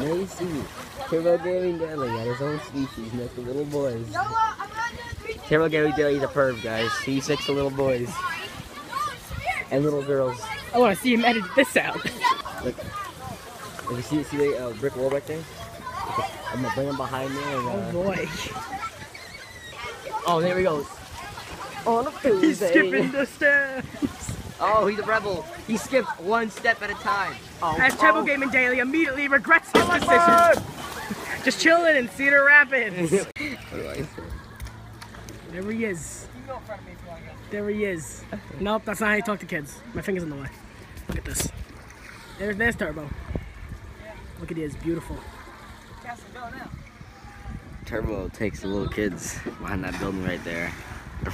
Macy, Turbo Gary Daly got his own species next to little boys. Turbo Gary Daly's a perv, guys. He seeks the little boys and little girls. I want to see him edit this out. Look, if you see the brick wall back there, I'm gonna bring him behind me. And, oh boy! Oh, there he goes. On a Tuesday. He's skipping the steps. Oh, he's a rebel. He skips one step at a time. Oh, as Turbo Gaming Daily immediately regrets his decision. Just chilling in Cedar Rapids. What do I say? There he is. There he is. Nope, that's not how you talk to kids. My finger's in the way. Look at this. There's Turbo. Look at his beautiful. Turbo takes the little kids behind that building right there,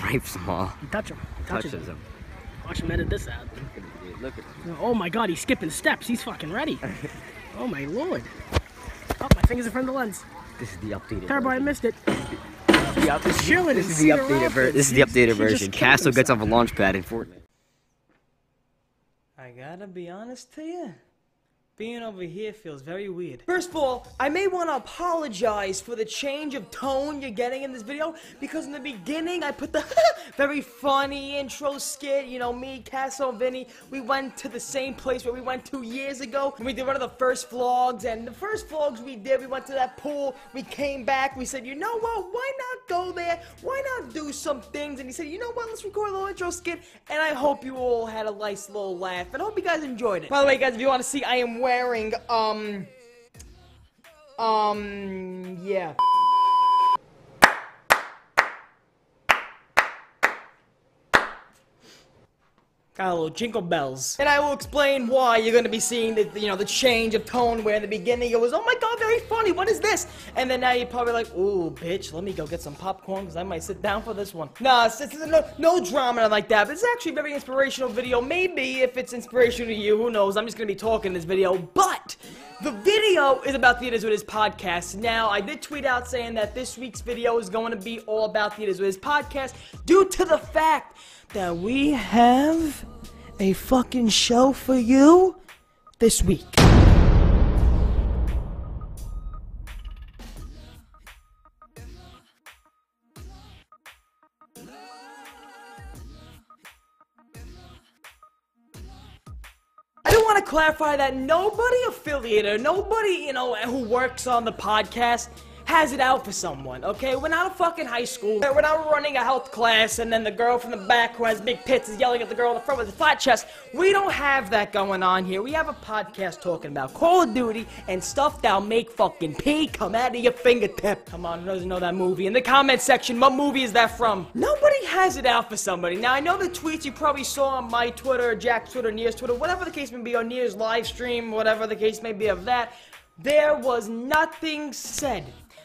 rapes them all. You touch him. Touches them. Watch him edit this out. Look at him, dude. Look at him. Oh my god, he's skipping steps. He's fucking ready. Oh my lord. Oh, my finger's in front of the lens. This is the updated Turbo, version. I missed it. This is the updated version. Castle gets off a launch pad in Fortnite. I gotta be honest to you. Being over here feels very weird. First of all, I may want to apologize for the change of tone you're getting in this video, because in the beginning I put the very funny intro skit, you know, me, Casso, and Vinny, we went to the same place where we went 2 years ago, and we did one of the first vlogs, and the first vlogs we did, we went to that pool, we came back, we said, you know what, why not go there, why not do some things, and he said, you know what, let's record a little intro skit, and I hope you all had a nice little laugh, and I hope you guys enjoyed it. By the way, guys, if you want to see, I am wearing, yeah. Got a little jingle bells. And I will explain why you're gonna be seeing the, you know, the change of tone where in the beginning it was, oh my god, very funny, what is this? And then now you're probably like, ooh, bitch, let me go get some popcorn because I might sit down for this one. Nah, it's no drama like that, but it's actually a very inspirational video. Maybe if it's inspirational to you, who knows, I'm just gonna be talking in this video, but the video is about the It Is What It Is podcast. Now, I did tweet out saying that this week's video is going to be all about the It Is What It Is podcast due to the fact that we have a fucking show for you this week. I do want to clarify that nobody affiliated, nobody, you know, who works on the podcast has it out for someone, okay? We're not a fucking high school. We're not running a health class and then the girl from the back who has big tits is yelling at the girl in the front with a flat chest. We don't have that going on here. We have a podcast talking about Call of Duty and stuff that'll make fucking pee come out of your fingertip. Come on, who doesn't know that movie? In the comment section, what movie is that from? Nobody has it out for somebody. Now, I know the tweets you probably saw on my Twitter, Jack's Twitter, Nier's Twitter, whatever the case may be, on Nier's live stream, whatever the case may be of that. There was nothing said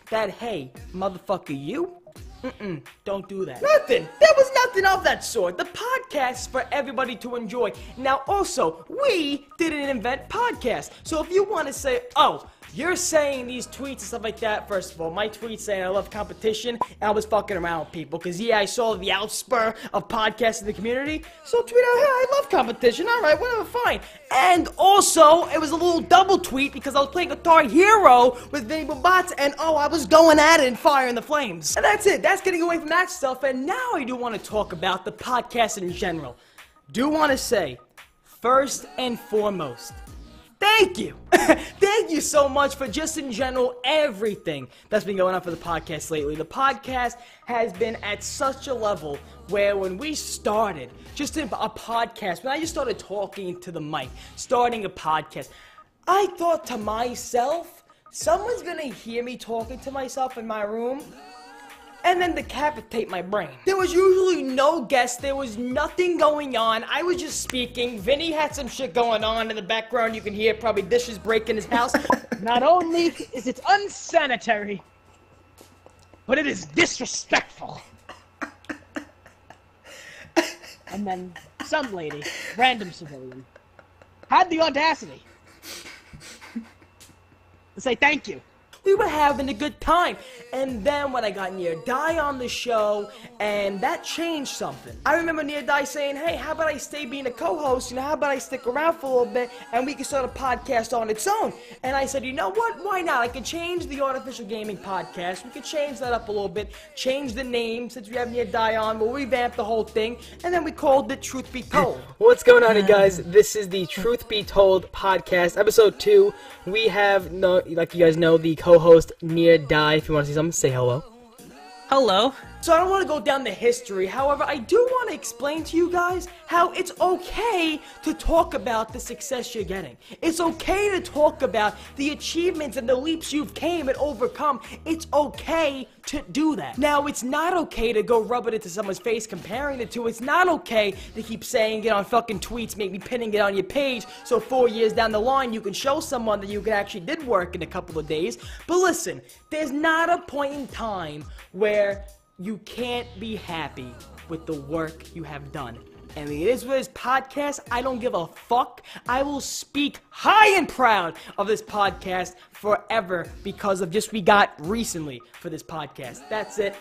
that, hey, motherfucker, you? Don't do that. Nothing. There was nothing of that sort. The podcast is for everybody to enjoy. Now, also, we didn't invent podcasts. So if you want to say, oh, you're saying these tweets and stuff like that, first of all, my tweets saying I love competition, and I was fucking around with people, because yeah, I saw the outspur of podcasts in the community, so tweet out, hey, I love competition, alright, whatever, fine. And also, it was a little double tweet, because I was playing Guitar Hero with Vinny Bobots, and oh, I was going at it and firing the flames. And that's it, that's getting away from that stuff, and now I do want to talk about the podcast in general. Do want to say, first and foremost, thank you! Thank you so much for just in general everything that's been going on for the podcast lately. The podcast has been at such a level where when we started, just in a podcast, when I just started talking to the mic, starting a podcast, I thought to myself, someone's gonna hear me talking to myself in my room and then decapitate my brain. There was usually no guests, there was nothing going on, I was just speaking, Vinny had some shit going on in the background, you can hear probably dishes breaking his house. Not only is it unsanitary, but it is disrespectful. And then some lady, random civilian, had the audacity to say thank you. We were having a good time. And then when I got Near Die on the show, and that changed something. I remember Near Die saying, hey, how about I stay being a co-host? You know, how about I stick around for a little bit and we can start a podcast on its own? And I said, you know what? Why not? I could change the Artificial Gaming Podcast. We could change that up a little bit. Change the name since we have Near Die on. We'll revamp the whole thing. And then we called it Truth Be Told. What's going on, you guys? This is the Truth Be Told podcast, episode 2. We have, like you guys know, the co-host Near Die. If you want to see something, say hello. Hello. So I don't want to go down the history, however, I do want to explain to you guys how it's okay to talk about the success you're getting. It's okay to talk about the achievements and the leaps you've came and overcome. It's okay to do that. Now, it's not okay to go rub it into someone's face, comparing the two. It's not okay to keep saying it on fucking tweets, maybe pinning it on your page, so 4 years down the line you can show someone that you actually did work in a couple of days. But listen, there's not a point in time where you can't be happy with the work you have done. And it is with this podcast, I don't give a fuck. I will speak high and proud of this podcast forever because of just we got recently for this podcast. That's it.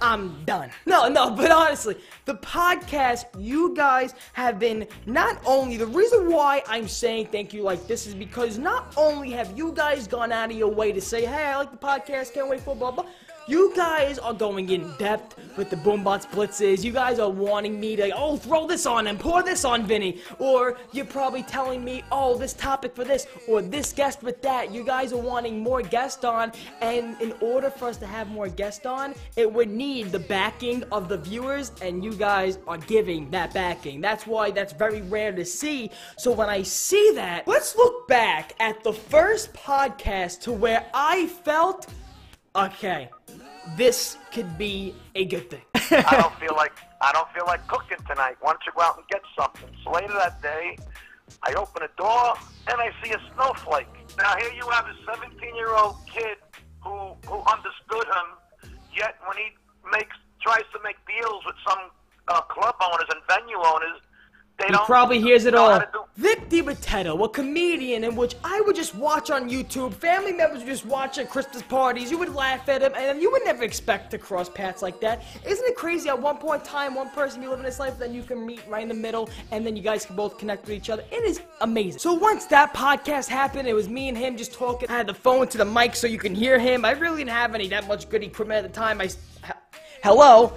I'm done. No, but honestly, the podcast, you guys have been not only, the reason why I'm saying thank you like this is because not only have you guys gone out of your way to say, hey, I like the podcast, can't wait for blah, blah, you guys are going in depth with the Boombots Blitzes. You guys are wanting me to, oh, throw this on and pour this on Vinny. Or you're probably telling me, oh, this topic for this, or this guest with that. You guys are wanting more guests on, and in order for us to have more guests on, it would need the backing of the viewers, and you guys are giving that backing. That's why that's very rare to see. So when I see that, let's look back at the first podcast to where I felt, okay, this could be a good thing. I don't feel like cooking tonight. Why don't you go out and get something? So later that day, I open a door and I see a snowflake. Now here you have a 17-year-old kid who understood him. Yet when he tries to make deals with some club owners and venue owners, he probably hears it all. Vic DiMatteo, a comedian in which I would just watch on YouTube. Family members would just watch at Christmas parties. You would laugh at him, and you would never expect to cross paths like that. Isn't it crazy? At one point in time, one person you live in this life, then you can meet right in the middle, and then you guys can both connect with each other. It is amazing. So once that podcast happened, it was me and him just talking. I had the phone to the mic so you can hear him. I really didn't have that much good equipment at the time. Hello?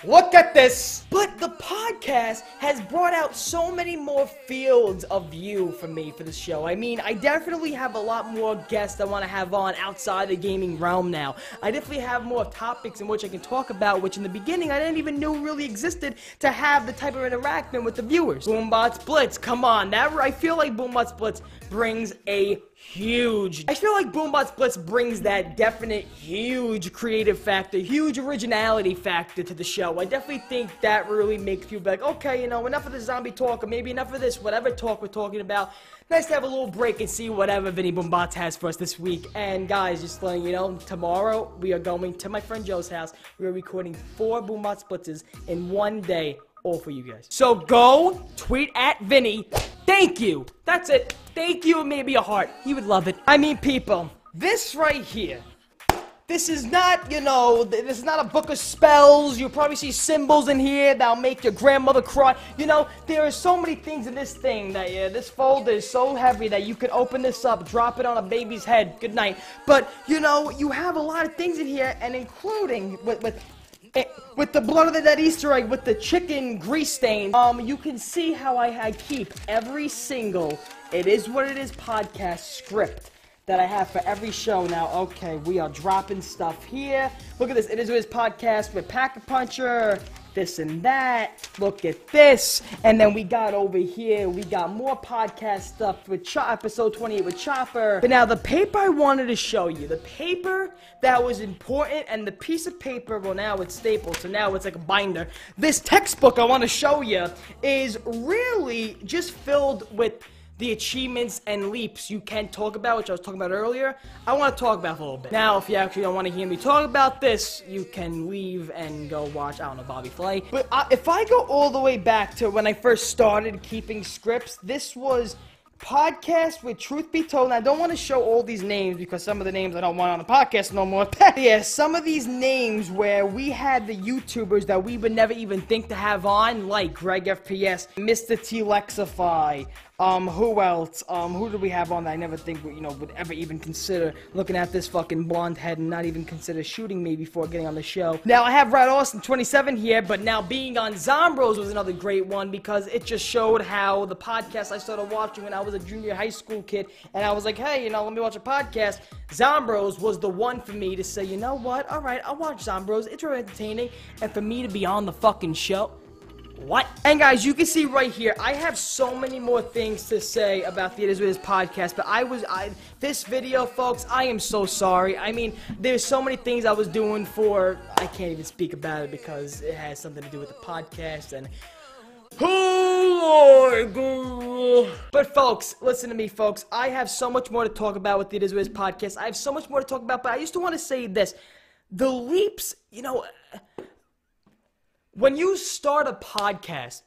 Look at this! But the podcast has brought out so many more fields of view for me for this show. I mean, I definitely have a lot more guests I want to have on outside the gaming realm now. I definitely have more topics in which I can talk about, which in the beginning I didn't even know really existed to have the type of interaction with the viewers. Boombots Blitz, come on. I feel like Boombots Blitz brings a I feel like Boombots Blitz brings that definite huge creative factor, huge originality factor to the show. I definitely think that really makes people be like, okay, you know, enough of the zombie talk, or maybe enough of this, whatever talk we're talking about. Nice to have a little break and see whatever Vinny Boombots has for us this week. And guys, just letting you know, tomorrow we are going to my friend Joe's house. We are recording 4 Boombots Blitzes in one day, all for you guys. So go tweet at Vinny. Thank you. That's it. Thank you, and maybe a heart. He would love it. I mean, people, this right here, this is not, you know, this is not a book of spells. You'll probably see symbols in here that'll make your grandmother cry. You know, there are so many things in this thing that, this folder is so heavy that you could open this up, drop it on a baby's head. Good night. But, you know, you have a lot of things in here, and including with the blood of the dead Easter egg, with the chicken grease stain, you can see how I keep every single It Is What It Is podcast script that I have for every show now. Okay, we are dropping stuff here. Look at this. It Is What It Is podcast with Pack-a-Puncher, this and that. Look at this. And then we got over here, we got more podcast stuff with episode 28 with Chopper. But now the paper I wanted to show you, the paper that was important, and the piece of paper, well, now it's stapled, so now it's like a binder. This textbook I want to show you is really just filled with the achievements and leaps you can talk about, which I was talking about earlier. I want to talk about for a little bit. Now, if you actually don't want to hear me talk about this, you can leave and go watch, I don't know, Bobby Flay. But if I go all the way back to when I first started keeping scripts, this was podcast with Truth Be Told, and I don't want to show all these names because some of the names I don't want on the podcast no more. Yeah, some of these names where we had the YouTubers that we would never even think to have on, like Greg FPS, Mr. T Lexify, who else? Who do we have on that I never think would ever even consider looking at this fucking blonde head and not even consider shooting me before getting on the show. Now I have Red Austin 27 here, but now being on Zombies was another great one because it just showed how the podcast I started watching when I was a junior high school kid, and I was like, hey, let me watch a podcast. Zombies was the one for me to say, you know what? All right, I'll watch Zombies. It's very entertaining, and for me to be on the fucking show. What? And guys, you can see right here, I have so many more things to say about the It Is What It Is podcast, but this video, folks, I am so sorry. I mean, there's so many things I was doing for, I can't even speak about it because it has something to do with the podcast, and oh my God. But folks, listen to me, folks, I have so much more to talk about with the It Is What It Is podcast. I have so much more to talk about, but I just want to say this. The leaps, when you start a podcast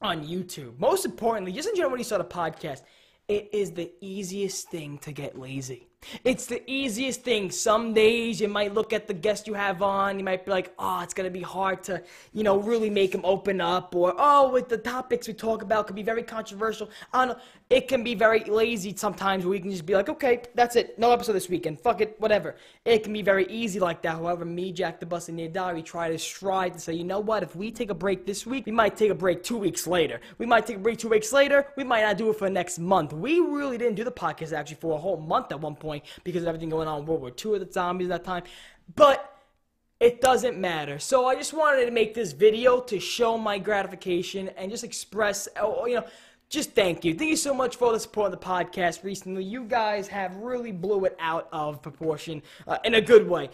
on YouTube, most importantly, just in general when you start a podcast, it is the easiest thing to get lazy. It's the easiest thing. Some days you might look at the guest you have on, you might be like, oh, it's going to be hard to, really make them open up, or, oh, with the topics we talk about could be very controversial. I don't know. It can be very lazy sometimes where we can just be like, okay, that's it. No episode this weekend. Fuck it, whatever. It can be very easy like that. However, me, Jack the Bus, and Near Diary try to strive to say, you know what, if we take a break this week, we might take a break 2 weeks later. We might take a break 2 weeks later. We might not do it for next month. We really didn't do the podcast actually for a whole month at one point because of everything going on in World War II at the zombies at that time. But it doesn't matter. So I just wanted to make this video to show my gratification and just express, just thank you. Thank you so much for all the support on the podcast recently. You guys have really blew it out of proportion in a good way.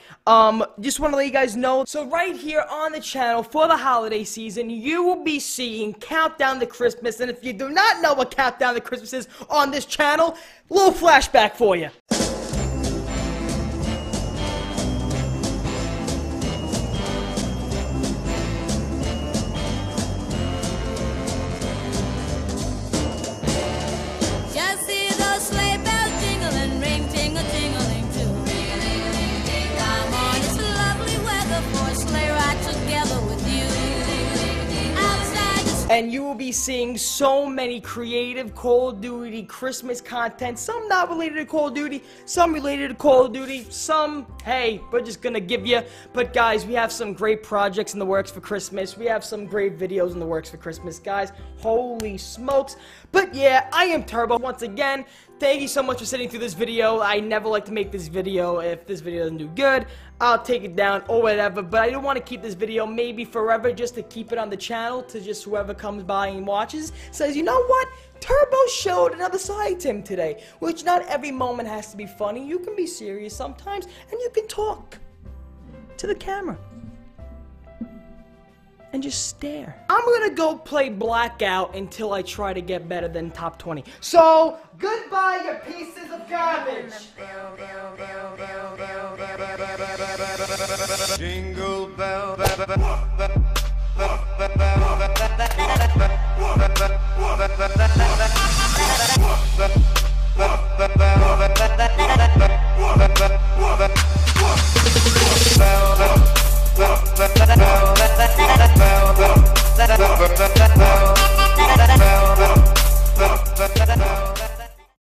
Just want to let you guys know. So right here on the channel for the holiday season, you will be seeing Countdown to Christmas. And if you do not know what Countdown to Christmas is on this channel, little flashback for you. And you will be seeing so many creative Call of Duty Christmas content. Some not related to Call of Duty, some related to Call of Duty, some, hey, we're just gonna give you. But guys, we have some great projects in the works for Christmas. We have some great videos in the works for Christmas, guys. Holy smokes. But yeah, I am Turbo. Once again, thank you so much for sitting through this video. I never like to make this video. If this video doesn't do good, I'll take it down or whatever. But I don't want to keep this video maybe forever just to keep it on the channel to just whoever comes by and watches says, you know what? Turbo showed another side to him today. Which not every moment has to be funny. You can be serious sometimes and you can talk to the camera and just stare. I'm gonna go play Blackout until I try to get better than top 20. So, goodbye, you pieces of garbage. Jingle bell.